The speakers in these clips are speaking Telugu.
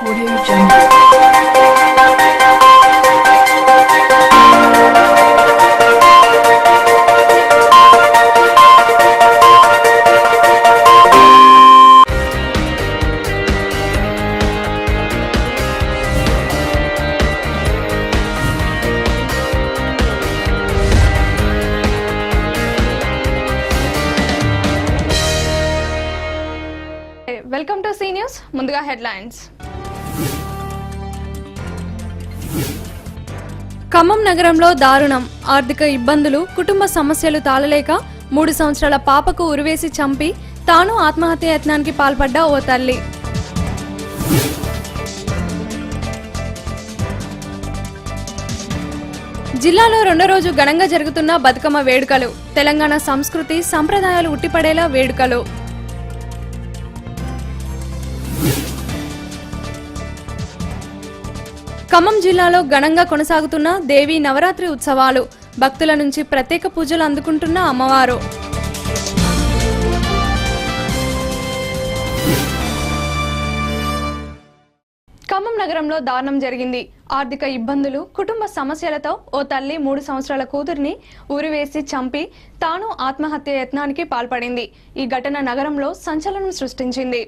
Audio Jungle. Welcome to see news. ముందుగా హెడ్లైన్స్. ఖమ్మం నగరంలో దారుణం, ఆర్థిక ఇబ్బందులు, కుటుంబ సమస్యలు తాళలేక 3 సంవత్సరాల పాపకు ఉరివేసి చంపి తాను ఆత్మహత్య యత్నానికి పాల్పడ్డ ఓ తల్లి. జిల్లాలో రెండో రోజు ఘనంగా జరుగుతున్న బతుకమ్మ వేడుకలు, తెలంగాణ సంస్కృతి సంప్రదాయాలు ఉట్టిపడేలా వేడుకలు. ఖమ్మం జిల్లాలో ఘనంగా కొనసాగుతున్న దేవీ నవరాత్రి ఉత్సవాలు, భక్తుల నుంచి ప్రత్యేక పూజలు అందుకుంటున్న అమ్మవారు. ఖమ్మం నగరంలో దారుణం జరిగింది. ఆర్థిక ఇబ్బందులు, కుటుంబ సమస్యలతో ఓ తల్లి 3 సంవత్సరాల కూతురిని ఉరివేసి చంపి తాను ఆత్మహత్య యత్నానికి పాల్పడింది. ఈ ఘటన నగరంలో సంచలనం సృష్టించింది.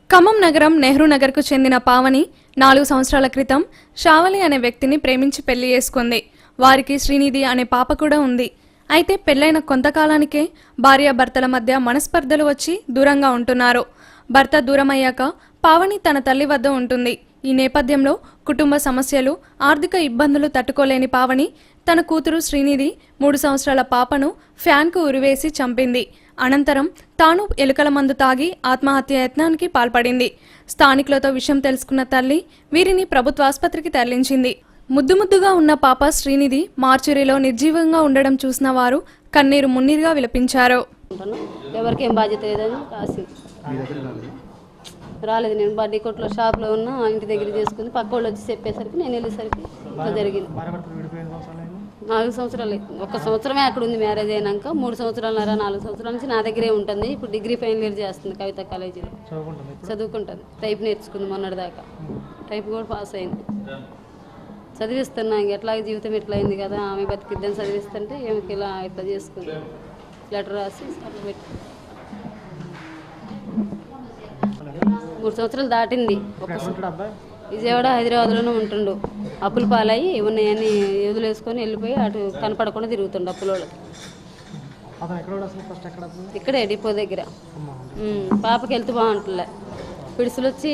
ఖమ్మం నగరం నెహ్రూ నగర్కు చెందిన పావని 4 సంవత్సరాల క్రితం షావలి అనే వ్యక్తిని ప్రేమించి పెళ్లి చేసుకుంది. వారికి శ్రీనిధి అనే పాప కూడా ఉంది. అయితే పెళ్లైన కొంతకాలానికే భార్యాభర్తల మధ్య మనస్పర్ధలు వచ్చి దూరంగా ఉంటున్నారు. భర్త దూరమయ్యాక పావని తన తల్లి వద్ద ఉంటుంది. ఈ నేపథ్యంలో కుటుంబ సమస్యలు, ఆర్థిక ఇబ్బందులు తట్టుకోలేని పావని తన కూతురు శ్రీనిధి 3 సంవత్సరాల పాపను ఫ్యాన్కు ఉరివేసి చంపింది. అనంతరం తాను ఎలుకల మందు తాగి ఆత్మహత్య యత్నానికి పాల్పడింది. స్థానికులతో విషయం తెలుసుకున్న తల్లి వీరిని ప్రభుత్వ ఆసుపత్రికి తరలించింది. ముద్దుగా ఉన్న పాప శ్రీనిధి మార్చురీలో నిర్జీవంగా ఉండడం చూసిన వారు కన్నీరు మున్నీరుగా విలపించారు. ఎవరికేం బాధ్యత లేదని రాలేదు. నేను బడ్డీ కొట్లో షాప్లో ఉన్న ఇంటి దగ్గర చేసుకుని పక్క వాళ్ళు వచ్చి చెప్పేసరికి నేను వెళ్ళేసరికి ఇట్లా జరిగింది. 4 సంవత్సరాలు, 1 సంవత్సరమే అక్కడ ఉంది. మ్యారేజ్ అయినాక 3 సంవత్సరాలన్నర 4 సంవత్సరాల నుంచి నా దగ్గరే ఉంటుంది. ఇప్పుడు డిగ్రీ ఫైనల్ ఇయర్ చేస్తుంది కవిత కాలేజీలో చదువుకుంటుంది. టైప్ నేర్చుకుంది మొన్నటిదాకా. టైప్ కూడా పాస్ అయింది. చదివిస్తున్నా ఎట్లా జీవితం ఎట్లా అయింది కదా, ఆమె బతికిద్దని చదివిస్తుంటే ఏమికి ఇట్లా చేసుకుంది. లెటర్ రాసి పెట్టి 3 సంవత్సరాలు దాటింది. విజయవాడ హైదరాబాద్లోనే ఉంటుండు. అప్పులు పాలయ్యి ఉన్నాయని వదిలేసుకొని వెళ్ళిపోయి అటు కనపడకుండా తిరుగుతుండు అప్పులోళ్ళకి. ఇక్కడే డిపో దగ్గర. పాపకి హెల్త్ బాగుంటుందిలే. పిడుసులు వచ్చి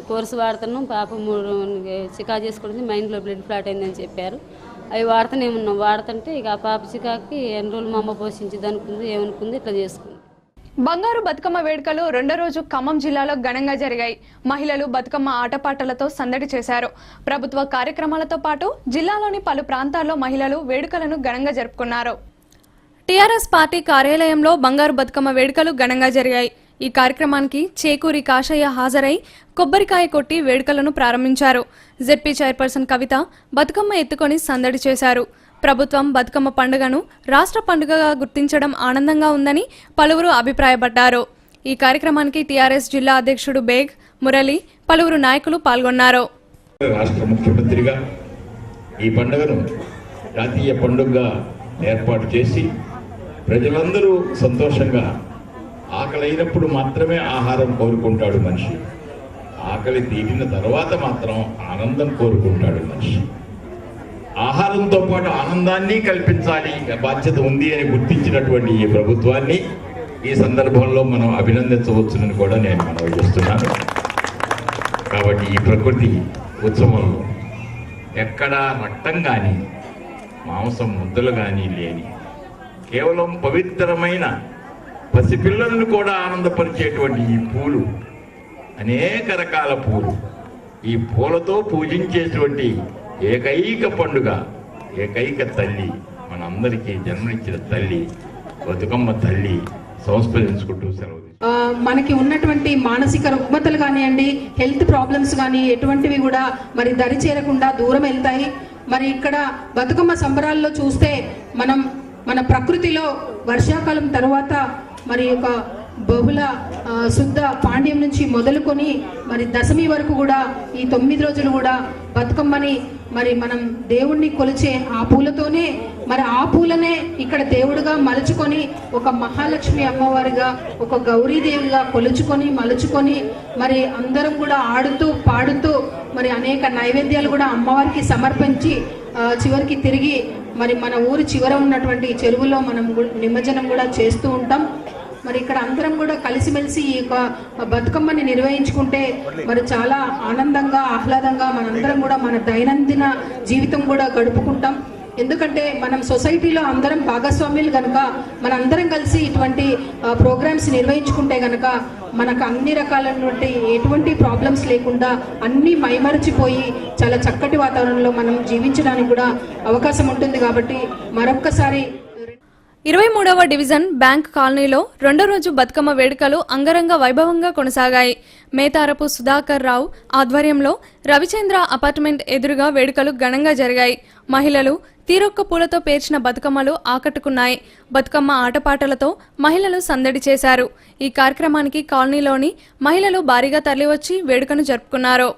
కోర్సు వాడుతున్నాం. పాప 3 చికా చేసుకుంటుంది. మైండ్లో బ్లడ్ ఫ్లాట్ అయిందని చెప్పారు. అవి వాడుతూనే ఉన్నాం. వాడుతుంటే ఇక ఆ పాప చికాకి ఎన్ని రోజులు మా అమ్మ పోషించింది అనుకుంది, ఏమనుకుంది ఇట్లా చేసుకుంది. బంగారు బతుకమ్మ వేడుకలు రెండో రోజు ఖమ్మం జిల్లాలో ఘనంగా జరిగాయి. మహిళలు బతుకమ్మ ఆటపాటలతో సందడి చేశారు. ప్రభుత్వ కార్యక్రమాలతో పాటు జిల్లాలోని పలు ప్రాంతాల్లో మహిళలు వేడుకలను ఘనంగా జరుపుకున్నారు. టీఆర్ఎస్ పార్టీ కార్యాలయంలో బంగారు బతుకమ్మ వేడుకలు ఘనంగా జరిగాయి. ఈ కార్యక్రమానికి చేకూరి కాశయ్య హాజరై కొబ్బరికాయ కొట్టి వేడుకలను ప్రారంభించారు. జెడ్పీ చైర్పర్సన్ కవిత బతుకమ్మ ఎత్తుకొని సందడి చేశారు. ప్రభుత్వం బతుకమ్మ పండుగను రాష్ట్ర పండుగగా గుర్తించడం ఆనందంగా ఉందని పలువురు అభిప్రాయపడ్డారు. ఈ కార్యక్రమానికి టీఆర్ఎస్ జిల్లా అధ్యక్షుడు బేగ్, మురళి, పలువురు నాయకులు పాల్గొన్నారు. రాష్ట్ర ముఖ్యమంత్రిగా ఈ పండుగను జాతీయ పండుగగా ఏర్పాటు చేసి ప్రజలందరూ సంతోషంగా, ఆకలైనప్పుడు మాత్రమే ఆహారం కోరుకుంటాడు మనిషి, ఆకలి తీరిన తర్వాత మాత్రం ఆనందం కోరుకుంటాడు మనిషి. ఆహారంతో పాటు ఆనందాన్ని కల్పించాలి బాధ్యత ఉంది అని గుర్తించినటువంటి ఈ ప్రభుత్వాన్ని ఈ సందర్భంలో మనం అభినందించవచ్చునని కూడా నేను మనవి చేస్తున్నాను. కాబట్టి ఈ ప్రకృతి ఉత్సవంలో ఎక్కడా రక్తం కానీ మాంసం ముద్దలు కానీ లేని కేవలం పవిత్రమైన పసిపిల్లలను కూడా ఆనందపరిచేటువంటి ఈ పూలు, అనేక రకాల పూలు, ఈ పూలతో పూజించేటువంటి ఏకైక పండుగ, ఏకైక తల్లి, మనందరికీ జన్మనిచ్చిన తల్లి బతుకమ్మ తల్లి సంస్మరించుకుంటూ సెలవు. మనకి ఉన్నటువంటి మానసిక రుగ్మతలు కానివ్వండి, హెల్త్ ప్రాబ్లమ్స్ కానీ ఎటువంటివి కూడా మరి దరి చేరకుండా దూరం వెళ్తాయి. మరి ఇక్కడ బతుకమ్మ సంబరాల్లో చూస్తే మన ప్రకృతిలో వర్షాకాలం తర్వాత మరి ఒక బహుళ శుద్ధ పాండ్యం నుంచి మొదలుకొని మరి దశమి వరకు కూడా ఈ 9 రోజులు కూడా బతుకమ్మని మరి మనం దేవుణ్ణి కొలిచే ఆ పూలతోనే మరి ఆ పూలనే ఇక్కడ దేవుడిగా మలుచుకొని ఒక మహాలక్ష్మి అమ్మవారిగా ఒక గౌరీదేవిగా కొలుచుకొని మలుచుకొని మరి అందరం కూడా ఆడుతూ పాడుతూ మరి అనేక నైవేద్యాలు కూడా అమ్మవారికి సమర్పించి చివరికి తిరిగి మరి మన ఊరి చివర ఉన్నటువంటి చెరువులో మనం నిమజ్జనం కూడా చేస్తూ ఉంటాం. మరి ఇక్కడ అందరం కూడా కలిసిమెలిసి ఈ యొక్క బతుకమ్మని నిర్వహించుకుంటే మరి చాలా ఆనందంగా ఆహ్లాదంగా మనందరం కూడా మన దైనందిన జీవితం కూడా గడుపుకుంటాం. ఎందుకంటే మనం సొసైటీలో అందరం భాగస్వామ్యులు కనుక మనందరం కలిసి ఇటువంటి ప్రోగ్రామ్స్ నిర్వహించుకుంటే కనుక మనకు అన్ని రకాలైనటువంటి ఎటువంటి ప్రాబ్లమ్స్ లేకుండా అన్నీ మైమరచిపోయి చాలా చక్కటి వాతావరణంలో మనం జీవించడానికి కూడా అవకాశం ఉంటుంది. కాబట్టి మరొక్కసారి 23వ డివిజన్ బ్యాంక్ కాలనీలో రెండో రోజు బతుకమ్మ వేడుకలు అంగరంగ వైభవంగా కొనసాగాయి. మేతారపు సుధాకర్ రావు ఆధ్వర్యంలో రవిచంద్ర అపార్ట్మెంట్ ఎదురుగా వేడుకలు ఘనంగా జరిగాయి. మహిళలు తీరొక్క పూలతో పేర్చిన బతుకమ్మలు ఆకట్టుకున్నాయి. బతుకమ్మ ఆటపాటలతో మహిళలు సందడి చేశారు. ఈ కార్యక్రమానికి కాలనీలోని మహిళలు భారీగా తరలివచ్చి వేడుకను జరుపుకున్నారు.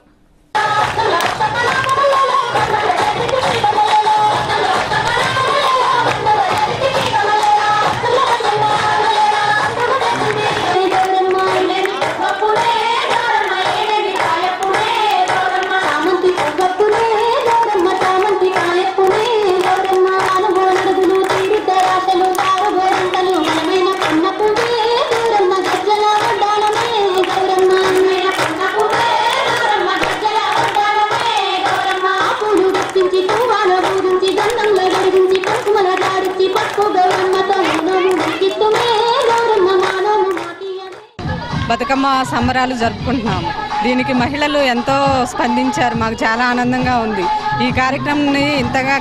బతుకమ్మ సంబరాలు జరుపుకుంటున్నాము. దీనికి మహిళలు ఎంతో స్పందించారు. మాకు చాలా ఆనందంగా ఉంది. ఈ కార్యక్రమాన్ని ఇంతగా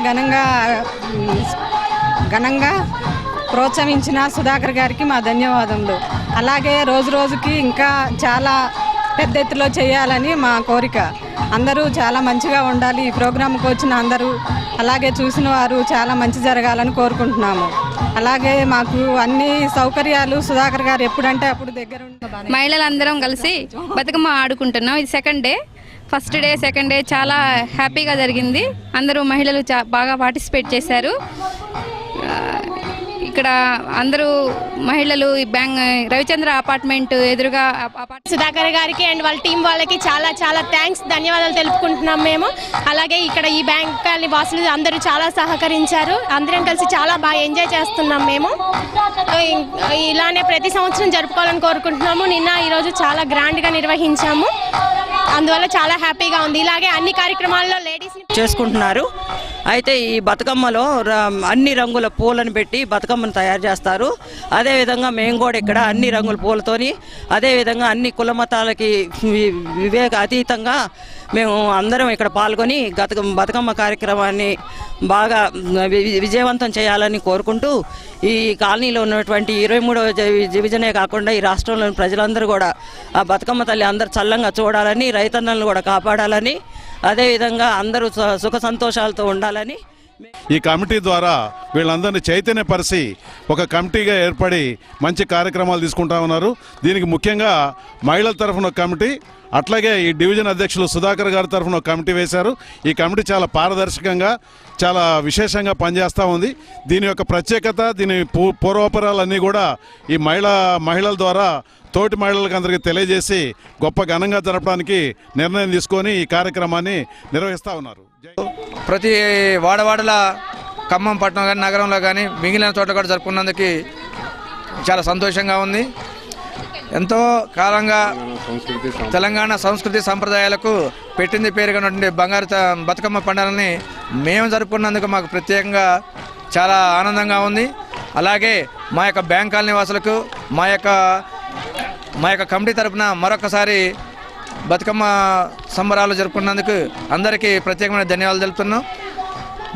ఘనంగా ప్రోత్సహించిన సుధాకర్ గారికి మా ధన్యవాదములు. అలాగే రోజు రోజుకి ఇంకా చాలా పెద్ద ఎత్తులో చేయాలని మా కోరిక. అందరూ చాలా మంచిగా ఉండాలి. ఈ ప్రోగ్రాంకి వచ్చిన అందరూ అలాగే చూసిన వారు చాలా మంచి జరగాలని కోరుకుంటున్నాము. అలాగే మాకు అన్ని సౌకర్యాలు సుధాకర్ గారు ఎప్పుడంటే అప్పుడు దగ్గర మహిళలందరం కలిసి బతుకమ్మ ఆడుకుంటున్నాం. ఇది second day. First day second day చాలా హ్యాపీగా జరిగింది. అందరూ మహిళలు బాగా పార్టిసిపేట్ చేశారు. ఇక్కడ అందరూ మహిళలు ఈ బ్యాంక్ రవిచంద్ర అపార్ట్మెంట్ ఎదురుగా సుధాకర్ గారికి అండ్ వాళ్ళ టీం వాళ్ళకి చాలా చాలా థ్యాంక్స్, ధన్యవాదాలు తెలుపుకుంటున్నాం మేము. అలాగే ఇక్కడ ఈ బ్యాంక్ కాలనీ వాసులు అందరూ చాలా సహకరించారు. అందరం కలిసి చాలా బాగా ఎంజాయ్ చేస్తున్నాం. మేము ఇలానే ప్రతి సంవత్సరం జరుపుకోవాలని కోరుకుంటున్నాము. నిన్న ఈరోజు చాలా గ్రాండ్గా నిర్వహించాము. అందువల్ల చాలా హ్యాపీగా ఉంది. ఇలాగే అన్ని కార్యక్రమాల్లో లేడీస్ చేసుకుంటున్నారు. అయితే ఈ బతుకమ్మలో అన్ని రంగుల పూలను పెట్టి బతుకమ్మను తయారు చేస్తారు. అదేవిధంగా మేము కూడా ఇక్కడ అన్ని రంగుల పూలతోని అదేవిధంగా అన్ని కుల మతాలకి వివేక అతీతంగా మేము అందరం ఇక్కడ పాల్గొని బతుకమ్మ కార్యక్రమాన్ని బాగా విజయవంతం చేయాలని కోరుకుంటూ ఈ కాలనీలో ఉన్నటువంటి 23వ డివిజనే కాకుండా ఈ రాష్ట్రంలోని ప్రజలందరూ కూడా ఆ బతుకమ్మ తల్లి అందరూ చల్లంగా చూడాలని, రైతన్నలను కూడా కాపాడాలని, అదేవిధంగా అందరూ సుఖ సంతోషాలతో ఉండాలని ఈ కమిటీ ద్వారా వీళ్ళందరినీ చైతన్యపరిచి ఒక కమిటీగా ఏర్పడి మంచి కార్యక్రమాలు తీసుకుంటా ఉన్నారు. దీనికి ముఖ్యంగా మహిళల తరఫున కమిటీ, అట్లాగే ఈ డివిజన్ అధ్యక్షులు సుధాకర్ గారి తరఫున కమిటీ వేశారు. ఈ కమిటీ చాలా పారదర్శకంగా చాలా విశేషంగా పనిచేస్తూ ఉంది. దీని యొక్క ప్రత్యేకత, దీని పూర్వపరాలన్నీ కూడా ఈ మహిళల ద్వారా తోటి మహిళలకు అందరికీ తెలియజేసి గొప్ప ఘనంగా జరపడానికి నిర్ణయం తీసుకొని ఈ కార్యక్రమాన్ని నిర్వహిస్తూ ఉన్నారు. ప్రతి వాడవాడల ఖమ్మం పట్టణం కానీ నగరంలో కానీ మిగిలిన చోట్ల కూడా జరుపుకున్నందుకు చాలా సంతోషంగా ఉంది. ఎంతో కాలంగా తెలంగాణ సంస్కృతి సంప్రదాయాలకు పెట్టింది పేరుగానటువంటి బంగారు బతుకమ్మ పండుగని మేము జరుపుకున్నందుకు మాకు ప్రత్యేకంగా చాలా ఆనందంగా ఉంది. అలాగే మా యొక్క బ్యాంక్ కాలనీ వాసులకు మా యొక్క కమిటీ తరఫున మరొకసారి బతుకమ్మ సంబరాలు జరుపుకున్నందుకు అందరికీ ప్రత్యేకమైన ధన్యవాదాలు తెలుపుతున్నాం.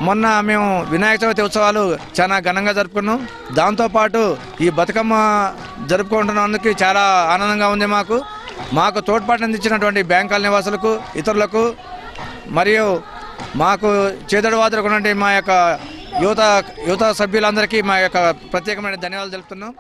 మొన్న మేము వినాయక చవితి ఉత్సవాలు చాలా ఘనంగా జరుపుకున్నాం. దాంతోపాటు ఈ బతుకమ్మ జరుపుకుంటున్నందుకు చాలా ఆనందంగా ఉంది. మాకు తోడ్పాటు అందించినటువంటి బ్యాంక్ కాలనీ వాసులకు, ఇతరులకు మరియు మాకు చేదోడువాదులకు ఉన్నటువంటి మా యొక్క యువత సభ్యులందరికీ మా యొక్క ప్రత్యేకమైన ధన్యవాదాలు తెలుపుతున్నాం.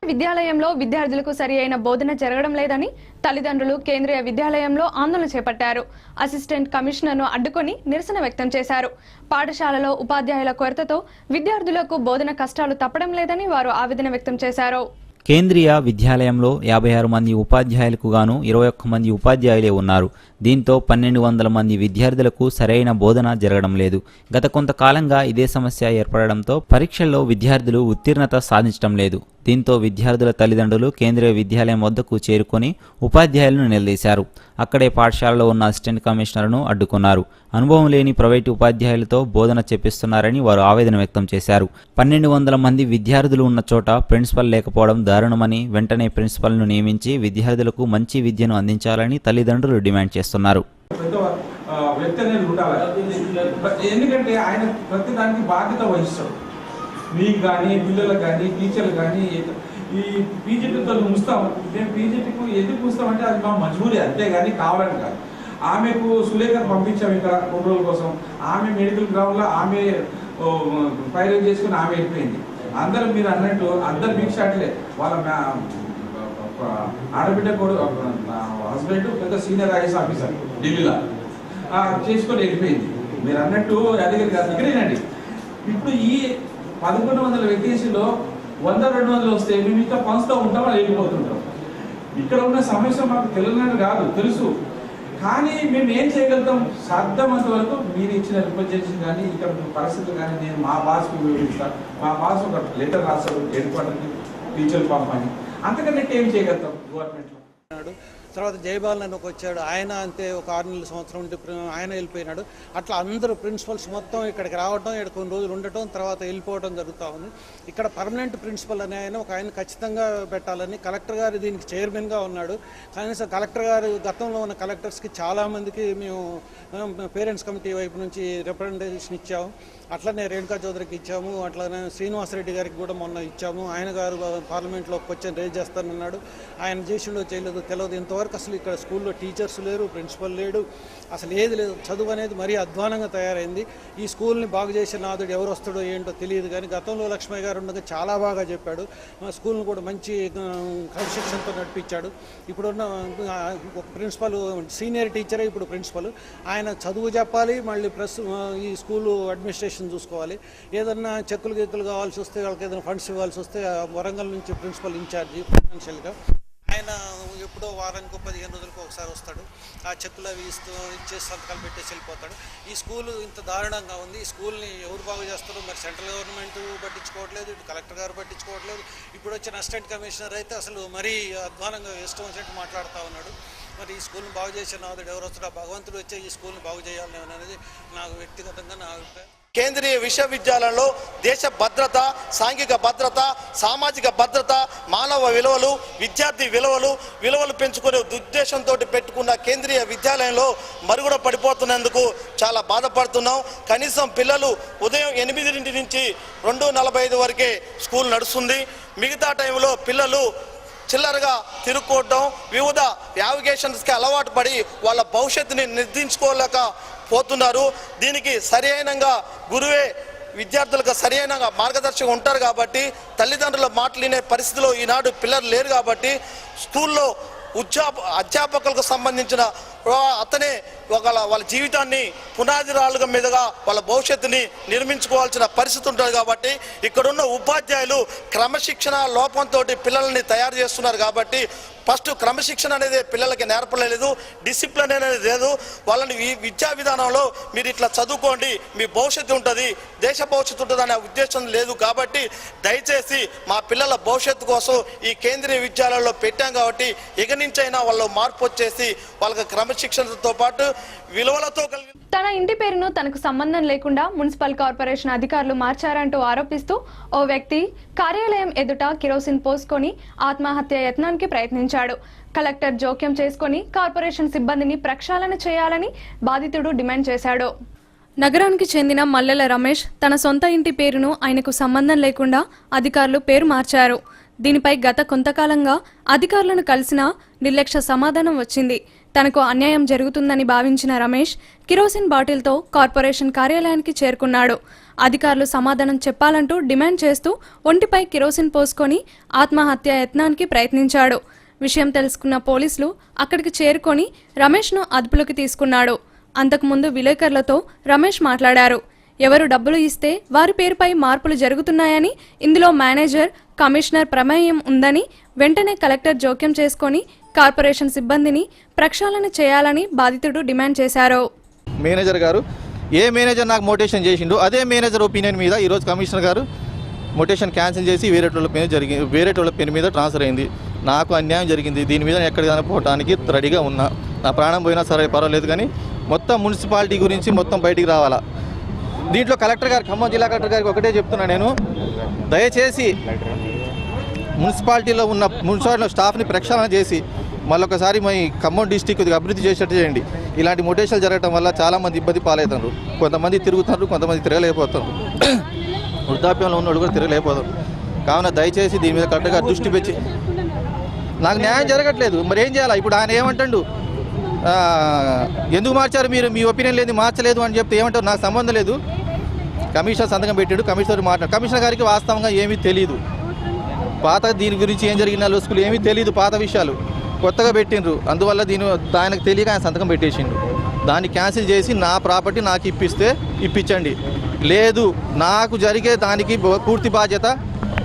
విద్యాలయంలో విద్యార్థులకు సరి అయిన బోధన జరగడం లేదని తల్లిదండ్రులు కేంద్రీయ విద్యాలయంలో ఆందోళన చేపట్టారు. అసిస్టెంట్ కమిషనర్ను అడ్డుకొని నిరసన వ్యక్తం చేశారు. పాఠశాలలో ఉపాధ్యాయుల కొరతతో విద్యార్థులకు బోధన కష్టాలు తప్పడం లేదని వారు ఆవేదన వ్యక్తం చేశారు. కేంద్రీయ విద్యాలయంలో 56 మంది ఉపాధ్యాయులకు గాను 21 మంది ఉపాధ్యాయులే ఉన్నారు. దీంతో 1200 మంది విద్యార్థులకు సరైన బోధన జరగడం లేదు. గత కొంతకాలంగా ఇదే సమస్య ఏర్పడడంతో పరీక్షల్లో విద్యార్థులు ఉత్తీర్ణత సాధించడం లేదు. దీంతో విద్యార్థుల తల్లిదండ్రులు కేంద్రీయ విద్యాలయం వద్దకు చేరుకొని ఉపాధ్యాయులను నిలదీశారు. అక్కడే పాఠశాలలో ఉన్న అసిస్టెంట్ కమిషనర్ను అడ్డుకున్నారు. అనుభవం లేని ప్రైవేటు ఉపాధ్యాయులతో బోధన చెప్పిస్తున్నారని వారు ఆవేదన వ్యక్తం చేశారు. 1200 మంది విద్యార్థులు ఉన్న చోట ప్రిన్సిపల్ లేకపోవడం దారుణమని, వెంటనే ప్రిన్సిపల్ను నియమించి విద్యార్థులకు మంచి విద్యను అందించాలని తల్లిదండ్రులు డిమాండ్ చేస్తున్నారు. ఎందుకంటే ఆయన ప్రతి దానికి బాధ్యత వహిస్తాడు. మీకు కానీ పిల్లలకు కానీ టీచర్లు కానీ ఈ పీజీటీతో ముస్తాం. మేము పీజీటీకు ఎందుకు ముస్తామంటే అది మా మజబూరి, అంతేగాని కావాలని కాదు. ఆమెకు సులేఖను పంపించాము ఇక్కడ 2 రోజుల కోసం. ఆమె మెడికల్ గ్రౌండ్లో ఆమె ఫైర్ చేసుకుని ఆమె వెళ్ళిపోయింది. అందరూ మీరు అన్నట్టు అందరు బిగ్ షాట్లే. వాళ్ళ ఆడబిడ్డ కూడా హస్బెండ్ పెద్ద సీనియర్ ఐఏఎస్ ఆఫీసర్ ఢిల్లీలో చేసుకొని వెళ్ళిపోయింది. మీరు అన్నట్టు యాదగిరి గారి దగ్గరేనండి. ఇప్పుడు ఈ 1100 వేకెన్సీలో 100-200 వస్తే మేము ఇంకా పంచుతూ ఉంటాం, వాళ్ళు వెళ్ళిపోతుంటాం. ఇక్కడ ఉన్న సమస్య మాకు తెలియనట్టు కాదు, తెలుసు. కానీ మేము ఏం చేయగలుగుతాం? సాధ్యమంత వరకు మీరు ఇచ్చిన రిప్రజెంటేషన్ కానీ ఇక్కడ పరిస్థితులు కానీ నేను మా బాస్కి ఉపయోగిస్తాను. మా బాస్ ఒక లెటర్ రాస్తాడు హెడ్ క్వార్టర్కి టీచర్ పంపని. అంతకన్నా ఏం చేయగలుగుతాం గవర్నమెంట్లో? తర్వాత జయబాలన్ అని వచ్చాడు, ఆయన అంతే ఒక 6 నెలల సంవత్సరం ఉంటే ఆయన వెళ్ళిపోయినాడు. అట్లా అందరూ ప్రిన్సిపల్స్ మొత్తం ఇక్కడికి రావడం, ఇక్కడ కొన్ని రోజులు ఉండటం, తర్వాత వెళ్ళిపోవడం జరుగుతూ ఉంది. ఇక్కడ పర్మనెంట్ ప్రిన్సిపల్ అనే ఆయన ఖచ్చితంగా పెట్టాలని కలెక్టర్ గారు దీనికి చైర్మన్గా ఉన్నాడు. కనీసం కలెక్టర్ గారు గతంలో ఉన్న కలెక్టర్స్కి చాలామందికి మేము పేరెంట్స్ కమిటీ వైపు నుంచి రిప్రజెంటేషన్ ఇచ్చాము. అట్లనే రేణుకా చౌదరికి ఇచ్చాము, అట్లనే శ్రీనివాసరెడ్డి గారికి కూడా మొన్న ఇచ్చాము. ఆయన గారు పార్లమెంట్లో క్వశ్చన్ రేజ్ చేస్తానన్నాడు. ఆయన చేసిండో చేయలేదు తెలియదు. ఇంతవరకు అసలు ఇక్కడ స్కూల్లో టీచర్స్ లేరు, ప్రిన్సిపల్ లేడు, అసలు ఏది లేదు. చదువు అనేది మరీ అధ్వానంగా తయారైంది. ఈ స్కూల్ని బాగు చేసే నాదుడు ఎవరు వస్తాడో ఏంటో తెలియదు. కానీ గతంలో లక్ష్మయ్య గారు ఉండగా చాలా బాగా చెప్పాడు. స్కూల్ని కూడా మంచి క్రమశిక్షణతో నడిపించాడు. ఇప్పుడున్న ఒక ప్రిన్సిపల్ సీనియర్ టీచరే ఇప్పుడు ప్రిన్సిపల్. ఆయన చదువు చెప్పాలి, మళ్ళీ ప్లస్ ఈ స్కూలు అడ్మినిస్ట్రేషన్ చూసుకోవాలి. ఏదన్నా చెక్కులు గిక్కులు కావాల్సి వస్తే, వాళ్ళకి ఏదైనా ఫండ్స్ ఇవ్వాల్సి వస్తే వరంగల్ నుంచి ప్రిన్సిపల్ ఇన్ఛార్జి ఫైనాన్షియల్గా ఆయన ఎప్పుడో వారానికి 15 రోజులకు ఒకసారి వస్తాడు. ఆ చెక్కులు అవి ఇచ్చేసి సంతకాలు పెట్టేసి వెళ్ళిపోతాడు. ఈ స్కూలు ఇంత దారుణంగా ఉంది. ఈ స్కూల్ని ఎవరు బాగు చేస్తారో మరి సెంట్రల్ గవర్నమెంట్ పట్టించుకోవట్లేదు, ఇటు కలెక్టర్ గారు పట్టించుకోవట్లేదు. ఇప్పుడు వచ్చిన అసిస్టెంట్ కమిషనర్ అయితే అసలు మరీ అధ్వానంగా ఇష్టం వచ్చినట్టు మాట్లాడుతూ ఉన్నాడు. మరి ఈ స్కూల్ని బాగు చేసే నాదుడు ఎవరు వస్తాడో, భగవంతుడు వచ్చే ఈ స్కూల్ని బాగు చేయాలని అనేది నాకు వ్యక్తిగతంగా నా అభిప్రాయం. కేంద్రీయ విశ్వవిద్యాలయంలో దేశ భద్రత, సాంఘిక భద్రత, సామాజిక భద్రత, మానవ విలువలు, విద్యార్థి విలువలు పెంచుకునే ఉద్దేశంతో పెట్టుకున్న కేంద్రీయ విద్యాలయంలో మరుగున పడిపోతున్నందుకు చాలా బాధపడుతున్నాం. కనీసం పిల్లలు ఉదయం 8 నుంచి 2:45 వరకే స్కూల్ నడుస్తుంది. మిగతా టైంలో పిల్లలు చిల్లరగా తిరుక్కోవడం, వివిధ యావిగేషన్స్కి అలవాటు పడి వాళ్ళ భవిష్యత్తుని నిర్దించుకోలేక పోతున్నారు. దీనికి సరైనగా గురువే విద్యార్థులకు సరైన మార్గదర్శకం ఉంటారు కాబట్టి, తల్లిదండ్రుల మాటలు వినే పరిస్థితిలో ఈనాడు పిల్లలు లేరు కాబట్టి, స్కూల్లో అధ్యాపకులకు సంబంధించిన అతనే వాళ్ళ జీవితాన్ని పునాది రాళ్ళ మీదుగా వాళ్ళ భవిష్యత్తుని నిర్మించుకోవాల్సిన పరిస్థితి ఉంటుంది. కాబట్టి ఇక్కడున్న ఉపాధ్యాయులు క్రమశిక్షణ లోపంతో పిల్లల్ని తయారు చేస్తున్నారు. కాబట్టి ఫస్ట్ క్రమశిక్షణ అనేది పిల్లలకి నేర్పలేదు, డిసిప్లిన్ అనేది లేదు. వాళ్ళని ఈ విద్యా విధానంలో మీరు ఇట్లా చదువుకోండి, మీ భవిష్యత్తు ఉంటుంది, దేశ భవిష్యత్తు ఉంటుంది అనే ఉద్దేశం లేదు. కాబట్టి దయచేసి మా పిల్లల భవిష్యత్తు కోసం ఈ కేంద్రీయ విద్యాలయంలో పెట్టాం. కాబట్టి ఇక నుంచైనా వాళ్ళు మార్పు వచ్చేసి వాళ్ళకి క్రమశిక్షణతో పాటు విలువలతో కలిగి తన ఇంటి పేరును తనకు సంబంధం లేకుండా మున్సిపల్ కార్పొరేషన్ అధికారులు మార్చారంటూ ఆరోపిస్తూ ఓ వ్యక్తి కార్యాలయం ఎదుట కిరోసిన్ పోసుకొని ఆత్మహత్య యత్నానికి ప్రయత్నించాడు. కలెక్టర్ జోక్యం చేసుకుని కార్పొరేషన్ సిబ్బందిని ప్రక్షాళన చేయాలని బాధితుడు డిమాండ్ చేశాడు. నగరానికి చెందిన మల్లెల రమేష్ తన సొంత ఇంటి పేరును ఆయనకు సంబంధం లేకుండా అధికారులు పేరు మార్చారు. దీనిపై గత కొంతకాలంగా అధికారులను కలిసినా నిర్లక్ష్య సమాధానం వచ్చింది. తనకు అన్యాయం జరుగుతుందని భావించిన రమేష్ కిరోసిన్ బాటిల్తో కార్పొరేషన్ కార్యాలయానికి చేరుకున్నాడు. అధికారులు సమాధానం చెప్పాలంటూ డిమాండ్ చేస్తూ ఒంటిపై కిరోసిన్ పోసుకొని ఆత్మహత్య యత్నానికి ప్రయత్నించాడు. విషయం తెలుసుకున్న పోలీసులు అక్కడికి చేరుకొని రమేష్ను అదుపులోకి తీసుకున్నాడు. అంతకుముందు విలేకరులతో రమేష్ మాట్లాడారు. ఎవరు డబ్బులు ఇస్తే వారి పేరుపై మార్పులు జరుగుతున్నాయని, ఇందులో మేనేజర్, కమిషనర్ ప్రమేయం ఉందని, వెంటనే కలెక్టర్ జోక్యం చేసుకొని కార్పొరేషన్ సిబ్బందిని ప్రక్షాళన చేయాలని బాధితుడు డిమాండ్ చేశారు. మేనేజర్ గారు ఏ మేనేజర్ నాకు మోటేషన్ చేసిండు అదే మేనేజర్ ఒపీనియన్ మీద ఈరోజు కమిషనర్ గారు మోటేషన్ క్యాన్సిల్ చేసి వేరే వాళ్ళ పేరు మీద ట్రాన్స్ఫర్ అయింది. నాకు అన్యాయం జరిగింది. దీని మీద ఎక్కడికైనా పోవడానికి రెడీగా ఉన్నా. నా ప్రాణం పోయినా సరే పర్వాలేదు, కానీ మొత్తం మున్సిపాలిటీ గురించి మొత్తం బయటికి రావాలా. దీంట్లో కలెక్టర్ గారు, ఖమ్మం జిల్లా కలెక్టర్ గారికి ఒకటే చెప్తున్నా, నేను దయచేసి మున్సిపాలిటీలో ఉన్న మున్సిపాలిటీ స్టాఫ్ని ప్రక్షాళన చేసి మళ్ళొకసారి మీ ఖమ్మం డిస్టిక్ కొద్దిగా అభివృద్ధి చేసేట్టు చేయండి. ఇలాంటి మోటేషన్లు జరగడం వల్ల చాలామంది ఇబ్బంది పాలవుతున్నారు. కొంతమంది తిరుగుతున్నారు, కొంతమంది తిరగలేకపోతున్నారు. వృద్ధాప్యంలో ఉన్న వాళ్ళు కూడా తిరగలేకపోతారు. కావున దయచేసి దీని మీద కరెక్ట్గా దృష్టి పెట్టి, నాకు న్యాయం జరగట్లేదు, మరి ఏం చేయాలా? ఇప్పుడు ఆయన ఏమంటాడు, ఎందుకు మార్చారు మీరు, మీ ఒపీనియన్ లేదు మార్చలేదు అని చెప్తే ఏమంటారు, నాకు సంబంధం లేదు. కమిషనర్ సంతకం పెట్టాడు, కమిషనర్ గారికి వాస్తవంగా ఏమీ తెలియదు. పాత దీని గురించి ఏం జరిగిన లోసుకులు ఏమీ తెలియదు, పాత విషయాలు కొత్తగా పెట్టిండ్రు. అందువల్ల ఆయనకు తెలియక ఆయన సంతకం పెట్టేసిండు. దాన్ని క్యాన్సిల్ చేసి నా ప్రాపర్టీ నాకు ఇప్పిస్తే ఇప్పించండి, లేదు నాకు జరిగే దానికి పూర్తి బాధ్యత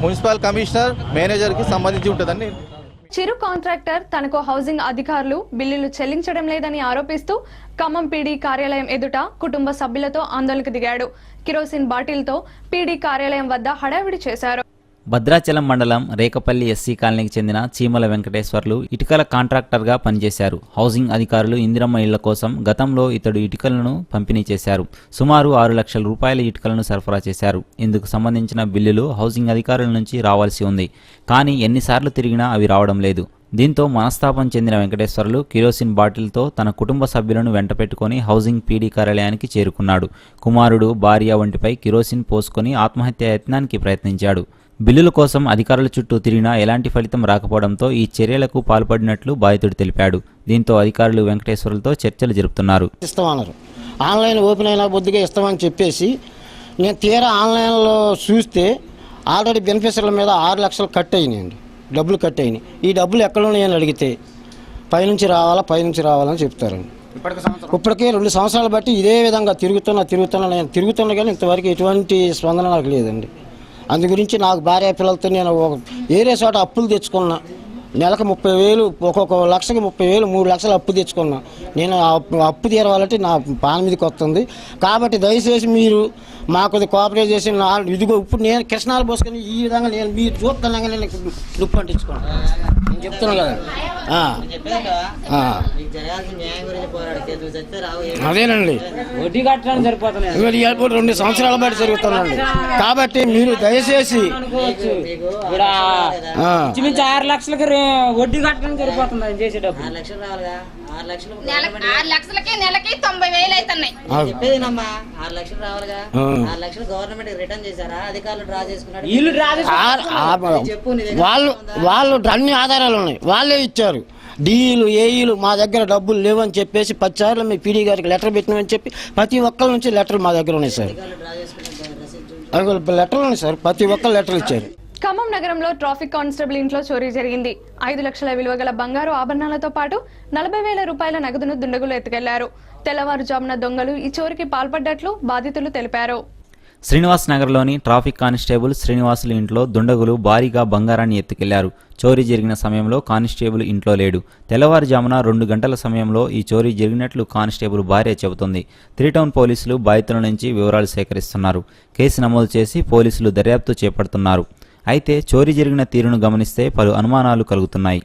మున్సిపల్ కమిషనర్, మేనేజర్కి సంబంధించి ఉంటుందని. చిరు కాంట్రాక్టర్ తనకు హౌసింగ్ అధికారులు బిల్లులు చెల్లించడం లేదని ఆరోపిస్తూ ఖమ్మం పీడీ కార్యాలయం ఎదుట కుటుంబ సభ్యులతో ఆందోళనకు దిగాడు. కిరోసిన్ బాటిల్తో పీడీ కార్యాలయం వద్ద హడావిడి చేశారు. భద్రాచలం మండలం రేకపల్లి ఎస్సీ కాలనీకి చెందిన చీమల వెంకటేశ్వర్లు ఇటుకల కాంట్రాక్టర్గా పనిచేశారు. హౌసింగ్ అధికారులు ఇందిరమ్మ ఇళ్ల కోసం గతంలో ఇతడు ఇటుకలను పంపిణీ చేశారు. సుమారు 6 లక్షల రూపాయల ఇటుకలను సరఫరా చేశారు. ఇందుకు సంబంధించిన బిల్లులు హౌసింగ్ అధికారుల నుంచి రావాల్సి ఉంది, కానీ ఎన్నిసార్లు తిరిగినా అవి రావడం లేదు. దీంతో మనస్తాపం చెందిన వెంకటేశ్వర్లు కిరోసిన్ బాటిల్తో తన కుటుంబ సభ్యులను వెంటపెట్టుకుని హౌసింగ్ పీడీ కార్యాలయానికి చేరుకున్నాడు. కుమారుడు, భార్య ఒంటిపై కిరోసిన్ పోసుకొని ఆత్మహత్య యత్నానికి ప్రయత్నించాడు. బిల్లుల కోసం అధికారుల చుట్టూ తిరిగినా ఎలాంటి ఫలితం రాకపోవడంతో ఈ చర్యలకు పాల్పడినట్లు బాధితుడు తెలిపాడు. దీంతో అధికారులు వెంకటేశ్వర్లతో చర్చలు జరుపుతున్నారు. ఇస్తామన్నారు, ఆన్లైన్ ఓపెన్ అయినా బొద్దుగా ఇస్తామని చెప్పేసి నేను తీరా ఆన్లైన్లో చూస్తే ఆల్రెడీ బెనిఫిషరీల మీద 6 లక్షలు కట్ అయినాయండి, డబ్బులు కట్ అయినాయి. ఈ డబ్బులు ఎక్కడ ఉన్నాయని అడిగితే పైనుంచి రావాలని చెప్తారండి. ఇప్పటికే 2 సంవత్సరాలు బట్టి ఇదే విధంగా తిరుగుతున్నా కానీ ఇంతవరకు ఎటువంటి స్పందన నాకు లేదండి. అందు గురించి నాకు భార్య పిల్లలతో నేను వేరే చోట అప్పులు తెచ్చుకున్నా. నెలకు 30,000, ఒక్కొక్క లక్షకి 30,000, 3 లక్షలు అప్పు తెచ్చుకున్నా. నేను అప్పు తీరవాలంటే నా పాన్ మీదకి వస్తుంది. కాబట్టి దయచేసి మీరు మాకు కోఆపరేట్ చేసి ఇదిగో ఇప్పుడు నేను కృష్ణాలు పోసుకొని ఈ విధంగా నేను మీరు చూస్తున్నాగా నేను దుప్పు అంటించుకున్నాను. నేను చెప్తున్నాను కదా, అదేనండి. వడ్డీ కట్టడానికి సరిపోతుంది, 2 సంవత్సరాల బట్టి జరుగుతుందండి. కాబట్టి మీరు దయచేసి 6 లక్షలకి వడ్డీ కట్టడానికి సరిపోతుంది. చేసేటప్పుడు 6 లక్షలకి నెలకి 90,000 అవుతున్నాయి. చెప్పేదేనమ్మా, 6 లక్షలు రావాలిగా. 6 లక్షలు గవర్నమెంట్ రిటర్న్ చేశారా, అధికారులు డ్రా చేసుకున్నారు. వాళ్ళు అన్ని ఆధారాలు ఉన్నాయి, వాళ్ళే ఇచ్చారు. డీలు ఏఈలు మా దగ్గర డబ్బులు లేవని చెప్పేసి 10 సార్లు మీ పీడీ గారికి లెటర్ పెట్టినామని చెప్పి ప్రతి ఒక్కరి నుంచి లెటర్లు మా దగ్గర ఉన్నాయి సార్. లెటర్లు ఉన్నాయి సార్, ప్రతి ఒక్కరు లెటర్లు ఇచ్చారు. ఖమ్మం నగరంలో ట్రాఫిక్ కానిస్టేబుల్ ఇంట్లో చోరీ జరిగింది. 5 లక్షల విలువ గల బంగారు ఆభరణాలతో పాటు 40,000 రూపాయల నగదును దుండగులు ఎత్తుకెళ్లారు. తెల్లవారుజామున దొంగలు ఈ చోరీకి పాల్పడ్డట్లు బాధితులు తెలిపారు. శ్రీనివాస్ నగర్లోని ట్రాఫిక్ కానిస్టేబుల్ శ్రీనివాసులు ఇంట్లో దుండగులు భారీగా బంగారాన్ని ఎత్తుకెళ్లారు. చోరీ జరిగిన సమయంలో కానిస్టేబుల్ ఇంట్లో లేడు. తెల్లవారుజామున 2 గంటల సమయంలో ఈ చోరీ జరిగినట్లు కానిస్టేబుల్ భార్య చెబుతోంది. 3 టౌన్ పోలీసులు బాధితుల నుంచి వివరాలు సేకరిస్తున్నారు. కేసు నమోదు చేసి పోలీసులు దర్యాప్తు చేపడుతున్నారు. అయితే చోరీ జరిగిన తీరును గమనిస్తే పలు అనుమానాలు కలుగుతున్నాయి.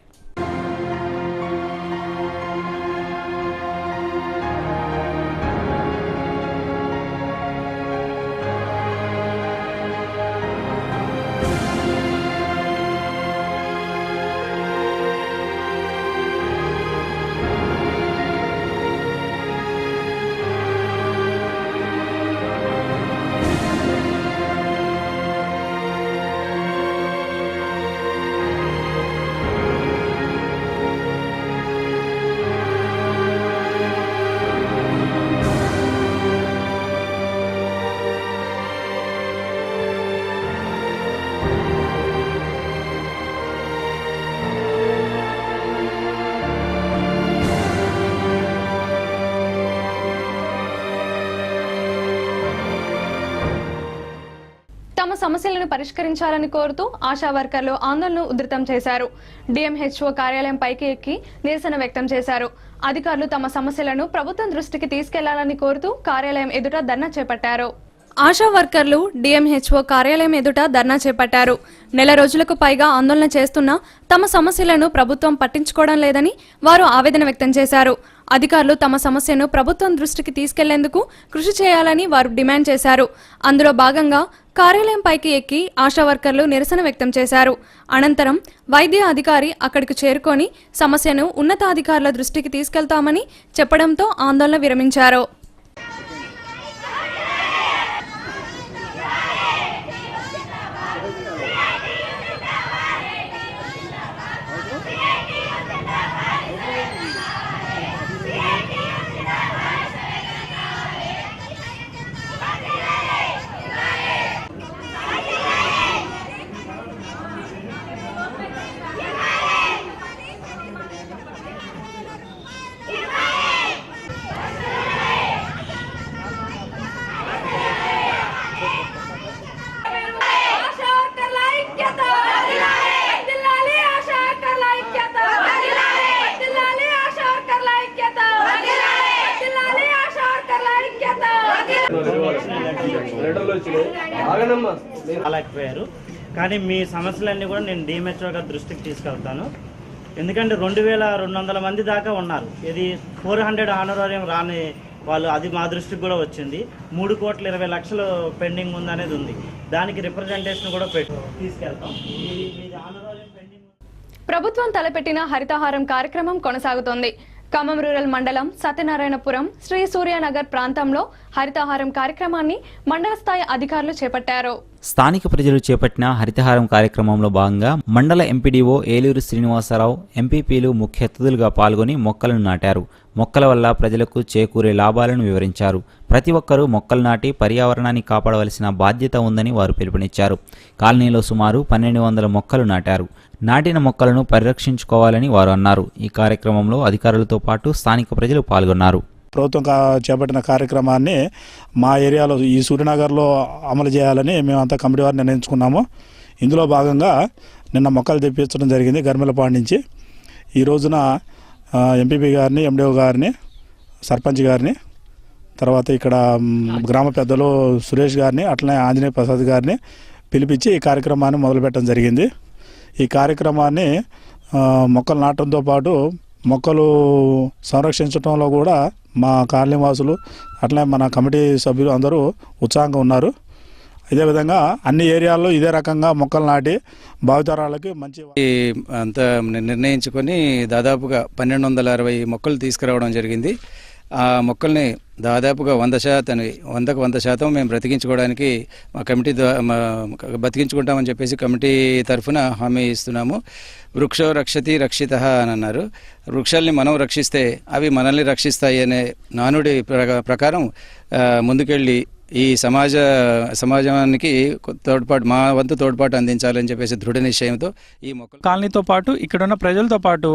సమస్యలను పరిష్కరించాలని కోరుతూ ఆశా వర్కర్లు ఆందోళనను ఉధృతం చేశారు. డిఎంహెచ్ఓ కార్యాలయం పైకి ఎక్కి నిరసన వ్యక్తం చేశారు. అధికారులు తమ సమస్యలను ప్రభుత్వం దృష్టికి తీసుకెళ్లాలని కోరుతూ కార్యాలయం ఎదుట ధర్నా చేపట్టారు. ఆశా వర్కర్లు డిఎంహెచ్ఓ కార్యాలయం ఎదుట ధర్నా చేపట్టారు. నెల రోజులకు పైగా ఆందోళన చేస్తున్నా తమ సమస్యలను ప్రభుత్వం పట్టించుకోవడం లేదని వారు ఆవేదన వ్యక్తం చేశారు. అధికారులు తమ సమస్యను ప్రభుత్వం దృష్టికి తీసుకెళ్లేందుకు కృషి చేయాలని వారు డిమాండ్ చేశారు. అందులో భాగంగా కార్యాలయం పైకి ఎక్కి ఆశా వర్కర్లు నిరసన వ్యక్తం చేశారు. అనంతరం వైద్య అధికారి అక్కడికి చేరుకొని సమస్యను ఉన్నతాధికారుల దృష్టికి తీసుకెళ్తామని చెప్పడంతో ఆందోళన విరమించారు. రాలేకపోయారు. కానీ మీ సమస్యలన్నీ కూడా నేను డిఎంహెచ్ఓ గారి దృష్టికి తీసుకెళ్తాను. ఎందుకంటే 2200 మంది దాకా ఉన్నారు. ఇది 400 హానోరేరియం రాని వాళ్ళు, అది మా దృష్టికి కూడా వచ్చింది. 3,20,00,000 పెండింగ్ ఉందనేది ఉంది. దానికి రిప్రజెంటేషన్ కూడా తీసుకెళ్తాం. ప్రభుత్వం తలపెట్టిన హరితహారం కార్యక్రమం కొనసాగుతోంది. ఖమ్మం రూరల్ మండలం సత్యనారాయణపురం శ్రీ సూర్యనగర్ ప్రాంతంలో హరితహారం కార్యక్రమాన్ని మండల స్థాయి అధికారులు చేపట్టారు. స్థానిక ప్రజలు చేపట్టిన హరితహారం కార్యక్రమంలో భాగంగా మండల ఎంపీడీఓ ఏలూరు శ్రీనివాసరావు, ఎంపీపీలు ముఖ్య అతిథులుగా పాల్గొని మొక్కలను నాటారు. మొక్కల వల్ల ప్రజలకు చేకూరే లాభాలను వివరించారు. ప్రతి ఒక్కరూ మొక్కలు నాటి పర్యావరణాన్ని కాపాడవలసిన బాధ్యత ఉందని వారు పిలుపునిచ్చారు. కాలనీలో సుమారు 1200 మొక్కలు నాటారు. నాటిన మొక్కలను పరిరక్షించుకోవాలని వారు అన్నారు. ఈ కార్యక్రమంలో అధికారులతో పాటు స్థానిక ప్రజలు పాల్గొన్నారు. ప్రభుత్వం చేపట్టిన కార్యక్రమాన్ని మా ఏరియాలో ఈ సూర్యనగర్లో అమలు చేయాలని మేమంతా కమిటీ వారిని నిర్ణయించుకున్నాము. ఇందులో భాగంగా నిన్న మొక్కలు తెప్పించడం జరిగింది గర్మిలపాడు నుంచి. ఈ రోజున ఎంపీపీ గారిని, ఎండిఓ గారిని, సర్పంచ్ గారిని, తర్వాత ఇక్కడ గ్రామ పెద్దలు సురేష్ గారిని, అట్లనే ఆంజనేయ ప్రసాద్ గారిని పిలిపించి ఈ కార్యక్రమాన్ని మొదలుపెట్టడం జరిగింది. ఈ కార్యక్రమాన్ని మొక్కలు నాటడంతో పాటు మొక్కలు సంరక్షించడంలో కూడా మా కాలనీ వాసులు అట్లనే మన కమిటీ సభ్యులు అందరూ ఉత్సాహంగా ఉన్నారు. ఇదేవిధంగా అన్ని ఏరియాల్లో ఇదే రకంగా మొక్కలు నాటి భావితరాలకి మంచి అంతా నిర్ణయించుకొని దాదాపుగా 1260 మొక్కలు తీసుకురావడం జరిగింది. ఆ మొక్కల్ని దాదాపుగా 100% మేము బ్రతికించుకోవడానికి మా కమిటీ బతికించుకుంటామని చెప్పేసి కమిటీ తరఫున హామీ ఇస్తున్నాము. వృక్షో రక్షతి రక్షితః అని అన్నారు. వృక్షాల్ని మనం రక్షిస్తే అవి మనల్ని రక్షిస్తాయి అనే నానుడి ప్రకారం ముందుకెళ్ళి ఈ సమాజానికి తోడ్పాటు, మా వంతు తోడ్పాటు అందించాలని చెప్పేసి దృఢ నిశ్చయంతో ఈ మొక్కలు కాలనీతో పాటు ఇక్కడున్న ప్రజలతో పాటు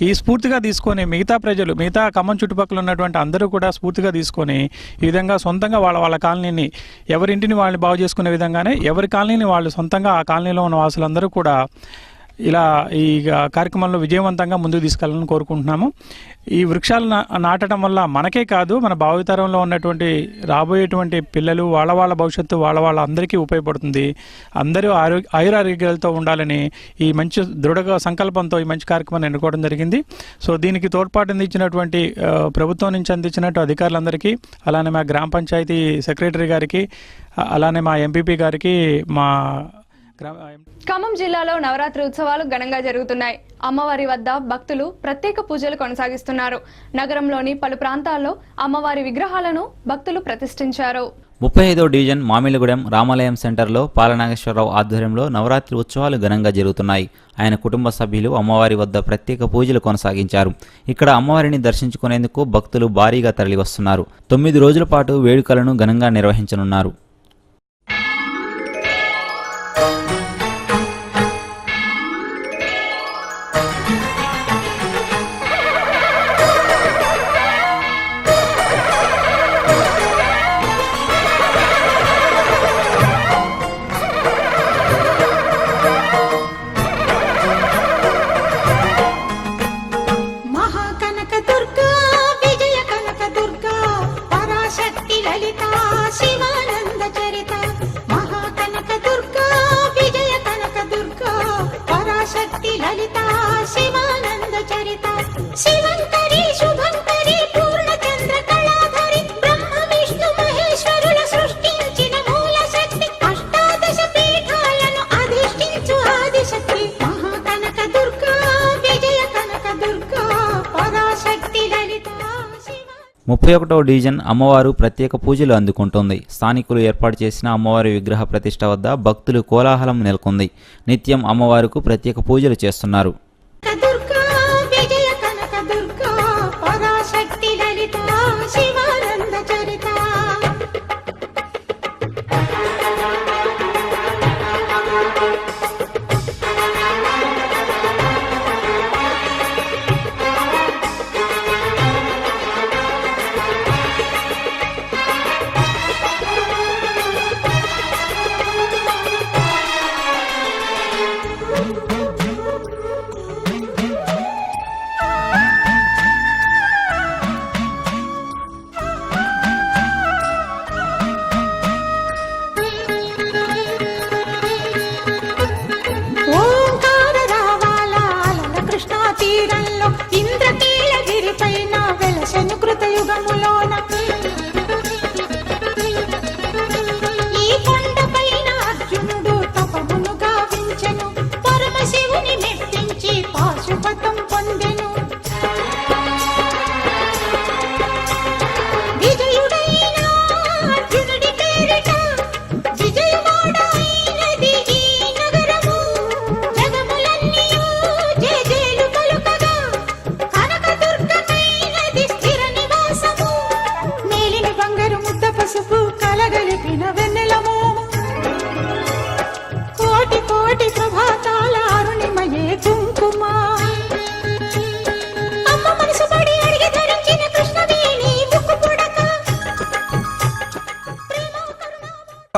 ఈ స్ఫూర్తిగా తీసుకొని మిగతా ప్రజలు, మిగతా ఖమ్మం చుట్టుపక్కల ఉన్నటువంటి అందరూ కూడా స్ఫూర్తిగా తీసుకొని ఈ విధంగా సొంతంగా వాళ్ళ కాలనీని, ఎవరింటిని వాళ్ళని బాగు చేసుకునే విధంగానే ఎవరి కాలనీని వాళ్ళు సొంతంగా ఆ కాలనీలో ఉన్న వాసులందరూ కూడా ఇలా ఈ కార్యక్రమంలో విజయవంతంగా ముందుకు తీసుకెళ్ళాలని కోరుకుంటున్నాము. ఈ వృక్షాలు నాటడం వల్ల మనకే కాదు, మన భావితరంలో ఉన్నటువంటి రాబోయేటువంటి పిల్లలు, వాళ్ళ భవిష్యత్తు వాళ్ళ అందరికీ ఉపయోగపడుతుంది. అందరూ ఆయురారోగ్యాలతో ఉండాలని ఈ మంచి దృఢ సంకల్పంతో ఈ మంచి కార్యక్రమాన్ని ఎన్నుకోవడం జరిగింది. సో దీనికి తోడ్పాటు అందించినటువంటి ప్రభుత్వం నుంచి అందించినట్టు అధికారులందరికీ, అలానే మా గ్రామ పంచాయతీ సెక్రటరీ గారికి, అలానే మా ఎంపీపీ గారికి, మా ఖమ్మం జిల్లాలో నవరాత్రి ఉత్సవాలు ఘనంగా జరుగుతున్నాయి. అమ్మవారి వద్ద భక్తులు ప్రత్యేక పూజలు కొనసాగిస్తున్నారు. నగరంలోని పలు ప్రాంతాల్లో అమ్మవారి విగ్రహాలను భక్తులు ప్రతిష్ఠించారు. 35వ డివిజన్ మామిళ్ళగూడెం రామాలయం సెంటర్లో పాలనాగేశ్వరరావు ఆధ్వర్యంలో నవరాత్రి ఉత్సవాలు ఘనంగా జరుగుతున్నాయి. ఆయన కుటుంబ సభ్యులు అమ్మవారి వద్ద ప్రత్యేక పూజలు కొనసాగించారు. ఇక్కడ అమ్మవారిని దర్శించుకునేందుకు భక్తులు భారీగా తరలివస్తున్నారు. 9 రోజుల పాటు వేడుకలను ఘనంగా నిర్వహించనున్నారు. 31వ డివిజన్ అమ్మవారు ప్రత్యేక పూజలు అందుకుంటుంది. స్థానికులు ఏర్పాటు చేసిన అమ్మవారి విగ్రహ ప్రతిష్ఠ వద్ద భక్తులు కోలాహలం నెలకొంది. నిత్యం అమ్మవారికి ప్రత్యేక పూజలు చేస్తున్నారు.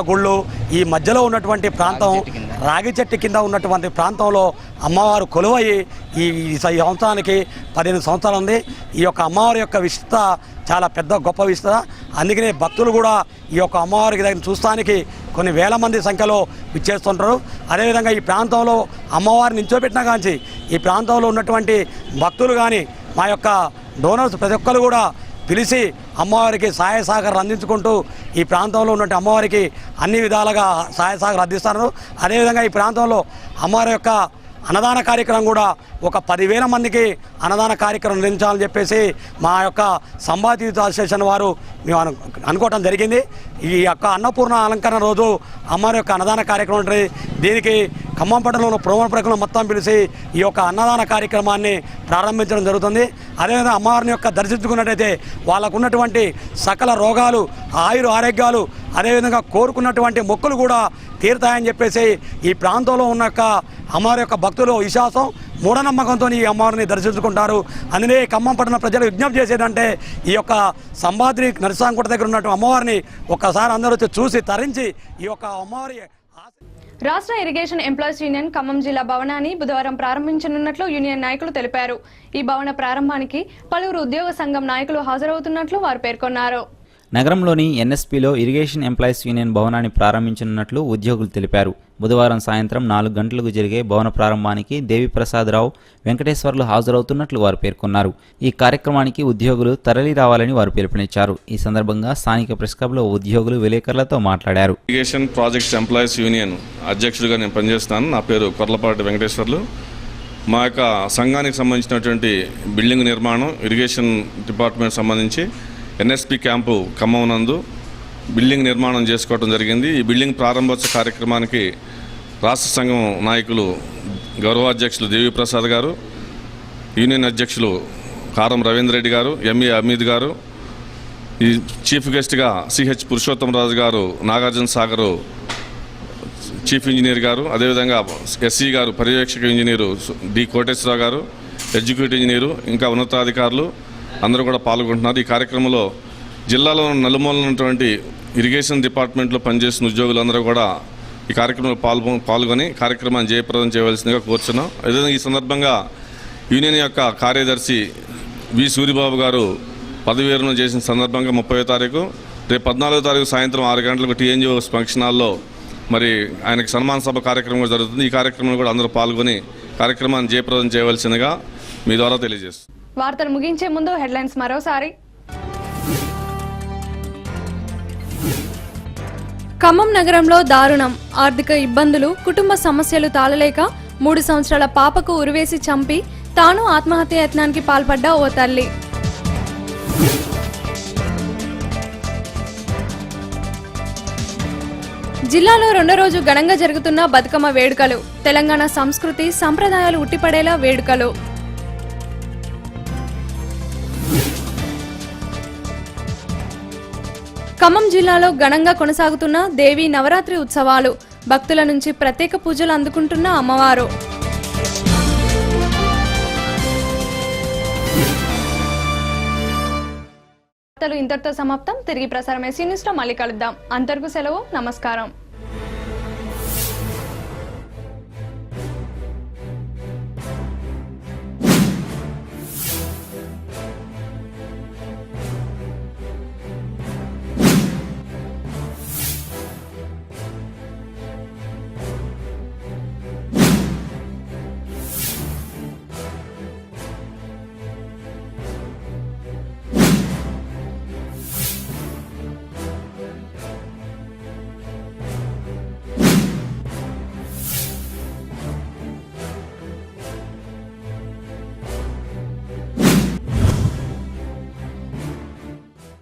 గుళ్ళు ఈ మధ్యలో ఉన్నటువంటి ప్రాంతం రాగి చెట్టు కింద ఉన్నటువంటి ప్రాంతంలో అమ్మవారు కొలువయి ఈ సంవత్సరానికి 15 సంవత్సరాలు ఉంది. ఈ యొక్క అమ్మవారి యొక్క విశిష్టత చాలా పెద్ద గొప్ప విశిష్టత. అందుకనే భక్తులు కూడా ఈ యొక్క అమ్మవారికి దగ్గర చూస్తానికి కొన్ని వేల మంది సంఖ్యలో విచ్చేస్తుంటారు. అదేవిధంగా ఈ ప్రాంతంలో అమ్మవారిని నించోబెట్టిన కాంచి ఈ ప్రాంతంలో ఉన్నటువంటి భక్తులు కానీ మా యొక్క డోనర్స్ ప్రతి ఒక్కరు కూడా పిలిచి అమ్మవారికి సహాయ సహకారాలు అందించుకుంటూ ఈ ప్రాంతంలో ఉన్నటువంటి అమ్మవారికి అన్ని విధాలుగా సహాయ సహకారాలు అందిస్తారు. అదేవిధంగా ఈ ప్రాంతంలో అమ్మవారి యొక్క అన్నదాన కార్యక్రమం కూడా ఒక 10,000 మందికి అన్నదాన కార్యక్రమం నిర్వహించాలని చెప్పేసి మా యొక్క సంబాధిత అసోసియేషన్ వారు మేము అనుకోవటం జరిగింది. ఈ యొక్క అన్నపూర్ణ అలంకరణ రోజు అమ్మవారి యొక్క అన్నదాన కార్యక్రమం ఉంటుంది. దీనికి ఖమ్మం పట్టణంలో ప్రోమల ప్రజలను మొత్తం పిలిచి ఈ యొక్క అన్నదాన కార్యక్రమాన్ని ప్రారంభించడం జరుగుతుంది. అదేవిధంగా అమ్మవారిని యొక్క దర్శించుకున్నట్టయితే వాళ్ళకు ఉన్నటువంటి సకల రోగాలు ఆరోగ్యాలు అదేవిధంగా కోరుకున్నటువంటి మొక్కులు కూడా తీరుతాయని చెప్పేసి ఈ ప్రాంతంలో ఉన్న అమ్మవారి యొక్క భక్తులు విశ్వాసం మూఢనమ్మకంతో ఈ అమ్మవారిని దర్శించుకుంటారు. అందుకే ఖమ్మం పట్టణ ప్రజలు విజ్ఞప్తి చేసేదంటే ఈ యొక్క సంబాద్రి నరసింహకోట దగ్గర ఉన్నటువంటి అమ్మవారిని ఒక్కసారి అందరూ వచ్చి చూసి తరించి ఈ యొక్క అమ్మవారి రాష్ట్ర ఇరిగేషన్ ఎంప్లాయీస్ యూనియన్ ఖమ్మం జిల్లా భవనాన్ని బుధవారం ప్రారంభించనున్నట్లు యూనియన్ నాయకులు తెలిపారు. ఈ భవన ప్రారంభానికి పలువురు ఉద్యోగ సంఘం నాయకులు హాజరవుతున్నట్లు వారు పేర్కొన్నారు. నగరంలోని ఎన్ఎస్పీలో ఇరిగేషన్ ఎంప్లాయీస్ యూనియన్ భవనాన్ని ప్రారంభించనున్నట్లు ఉద్యోగులు తెలిపారు. బుధవారం సాయంత్రం 4 గంటలకు జరిగే భవన ప్రారంభానికి దేవిప్రసాదరావు, వెంకటేశ్వర్లు హాజరవుతున్నట్లు వారు పేర్కొన్నారు. ఈ కార్యక్రమానికి ఉద్యోగులు తరలి రావాలని వారు పిలుపునిచ్చారు. ఈ సందర్భంగా స్థానిక ప్రెస్ క్లబ్లో ఉద్యోగులు విలేకరులతో మాట్లాడారు. ఇరిగేషన్ ప్రాజెక్ట్స్ ఎంప్లాయీస్ యూనియన్ అధ్యక్షుడిగా నేను పనిచేస్తాను. నా పేరు కొర్లపాటి వెంకటేశ్వర్లు. మా యొక్క సంఘానికి సంబంధించినటువంటి బిల్డింగ్ నిర్మాణం ఇరిగేషన్ డిపార్ట్మెంట్ సంబంధించి ఎన్ఎస్పి క్యాంపు ఖమ్మం నందు బిల్డింగ్ నిర్మాణం చేసుకోవడం జరిగింది. ఈ బిల్డింగ్ ప్రారంభోత్సవ కార్యక్రమానికి రాష్ట్ర సంఘం నాయకులు గౌరవాధ్యక్షులు దేవిప్రసాద్ గారు, యూనియన్ అధ్యక్షులు కారం రవీంద్ర రెడ్డి గారు, ఎంఈ అమీద్ గారు, ఈ చీఫ్ గెస్ట్గా సిహెచ్ పురుషోత్తమరాజు గారు, నాగార్జున సాగర్ చీఫ్ ఇంజనీర్ గారు, అదేవిధంగా ఎస్సీ గారు పర్యవేక్షక ఇంజనీరు డి కోటేశ్వరరావు గారు, ఎగ్జిక్యూటివ్ ఇంజనీరు, ఇంకా ఉన్నతాధికారులు అందరూ కూడా పాల్గొంటున్నారు. ఈ కార్యక్రమంలో జిల్లాలో నలుమూలన ఉన్నటువంటి ఇరిగేషన్ డిపార్ట్మెంట్లో పనిచేస్తున్న ఉద్యోగులందరూ కూడా ఈ కార్యక్రమంలో పాల్గొని కార్యక్రమాన్ని జయప్రదం చేయవలసిందిగా కోరుచున్నాం. అదేవిధంగా ఈ సందర్భంగా యూనియన్ యొక్క కార్యదర్శి వి సూరిబాబు గారు పదవి విరమణ చేసిన సందర్భంగా 30వ తారీఖు రేపు 14వ తారీఖు సాయంత్రం 6 గంటలకు టీఎన్జిఓ ఫంక్షన్ హాల్లో మరి ఆయనకు సన్మాన సభ కార్యక్రమం జరుగుతుంది. ఈ కార్యక్రమంలో కూడా అందరూ పాల్గొని కార్యక్రమాన్ని జయప్రదం చేయవలసిందిగా మీ ద్వారా తెలియజేస్తుంది. వార్తలు ముగించే ముందు హెడ్లైన్స్ మరోసారి. ఖమ్మం నగరంలో దారుణం, ఆర్థిక ఇబ్బందులు, కుటుంబ సమస్యలు తాళలేక 3 సంవత్సరాల పాపకు ఉరివేసి చంపి తాను ఆత్మహత్య యత్నానికి పాల్పడ్డ ఓ తల్లి. జిల్లాలో రెండో రోజు ఘనంగా జరుగుతున్న బతుకమ్మ వేడుకలు. తెలంగాణ సంస్కృతి సంప్రదాయాలు ఉట్టిపడేలా వేడుకలు. ఖమ్మం జిల్లాలో ఘనంగా కొనసాగుతున్న దేవి నవరాత్రి ఉత్సవాలు. భక్తుల నుంచి ప్రత్యేక పూజలు అందుకుంటున్న అమ్మవారు. ఇంతటితో సమాప్తం. తిరిగి ప్రసారం SC న్యూస్లో మళ్ళీ కలుద్దాం. అంతవరకు సెలవు. నమస్కారం.